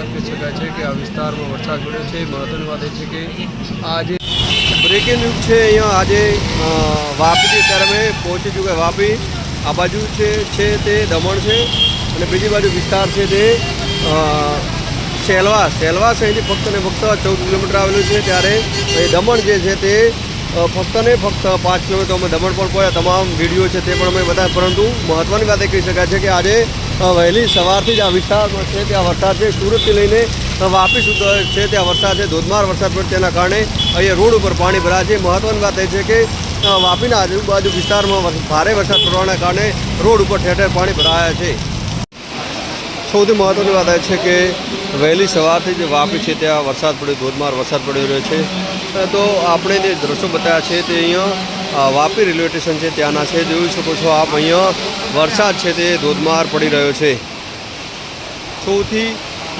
વાત કહી શકાય છે કે આ વિસ્તારમાં વરસાદ પડ્યો છે। મહત્વની વાત એ છે કે આજે બ્રેકિંગ ન્યૂઝ છે। અહીંયા આજે વાપીથી અત્યારે અમે પહોંચી ચૂક્યા। વાપી આ બાજુ છે તે દમણ છે અને બીજી બાજુ વિસ્તાર છે તે સેલવાસ અહીંથી ફક્ત ને ફક્ત 14 કિલોમીટર આવેલું છે। ત્યારે દમણ જે છે તે ફક્ત ને ફક્ત 5 કિલોમીટર અમે દમણ પણ પહોંચ્યા। તમામ વિડીયો છે તે પણ અમે બતાવ્યા। પરંતુ મહત્ત્વની વાત એ કહી શકાય છે કે આજે વહેલી સવારથી જ આ વિસ્તારમાં છે ત્યાં વરસાદ છે। સુરતથી લઈને વાપી સુધી છે ત્યાં વરસાદ છે, ધોધમાર વરસાદ પડે તેના કારણે અહીંયા રોડ ઉપર પાણી ભરાયા છે। મહત્ત્વની વાત એ છે કે વાપીના આજુબાજુ વિસ્તારમાં ભારે વરસાદ પડવાના કારણે રોડ ઉપર ઠેર ઠેર પાણી ભરાયા છે। સૌથી મહત્ત્વની વાત એ છે કે વહેલી સવારથી જ વાપી છે ત્યાં વરસાદ પડ્યો, ધોધમાર વરસાદ પડી રહ્યો છે। તો આપણે જે દ્રશ્યો બતાવ્યા છે તે અહીંયા વાપી રેલવે સ્ટેશન છે ત્યાંના છે। જોઈ શકો છો આપ અહીંયા વરસાદ છે તે ધોધમાર પડી રહ્યો છે। સૌથી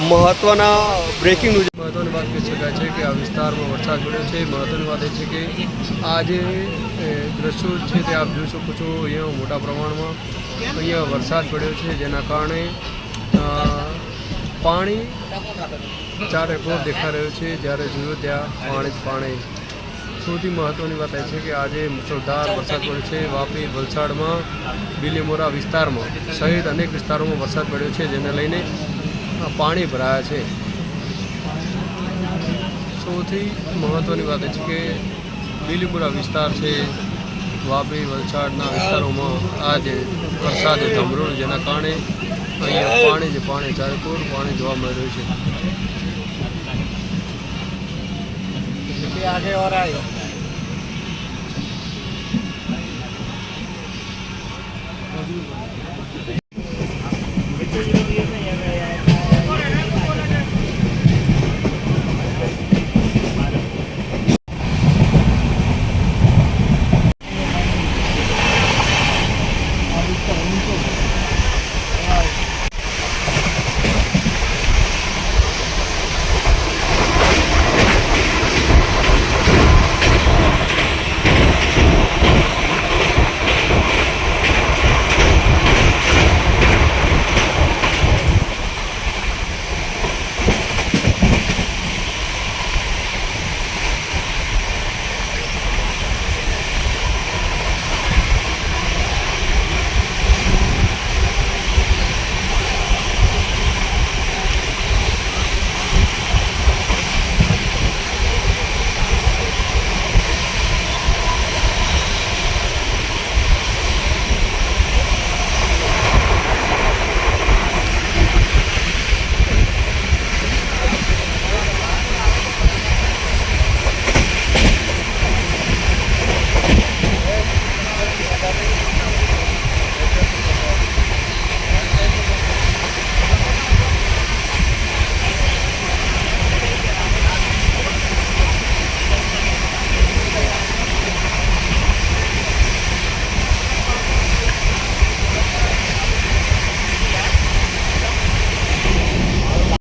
મહત્ત્વના બ્રેકિંગ ન્યૂઝ મહત્ત્વની વાત કહી શકાય છે કે આ વિસ્તારમાં વરસાદ પડ્યો છે। મહત્ત્વની વાત એ છે કે આ જે દ્રશ્યો છે તે આપ જોઈ શકો છો। અહીંયા મોટા પ્રમાણમાં અહીંયા વરસાદ પડ્યો છે જેના કારણે પાણી ચારે કોર દેખાઈ રહ્યું છે। જ્યારે જોયું ત્યાં પાણી સૌથી મહત્ત્વની વાત એ છે કે આજે મુસળધાર વરસાદ પડ્યો છે। વાપી, વલસાડમાં, બિલીમોરા વિસ્તારમાં સહિત અનેક વિસ્તારોમાં વરસાદ પડ્યો છે જેને લઈને પાણી ભરાયા છે। સૌથી મહત્ત્વની વાત એ છે કે બિલીમોરા વિસ્તાર છે, વાપી, વલસાડના વિસ્તારોમાં આજે વરસાદે ધમરોળ્યું જેના કારણે અહીંયા પાણી ચારેકોર પાણી જોવા મળી રહ્યું છે।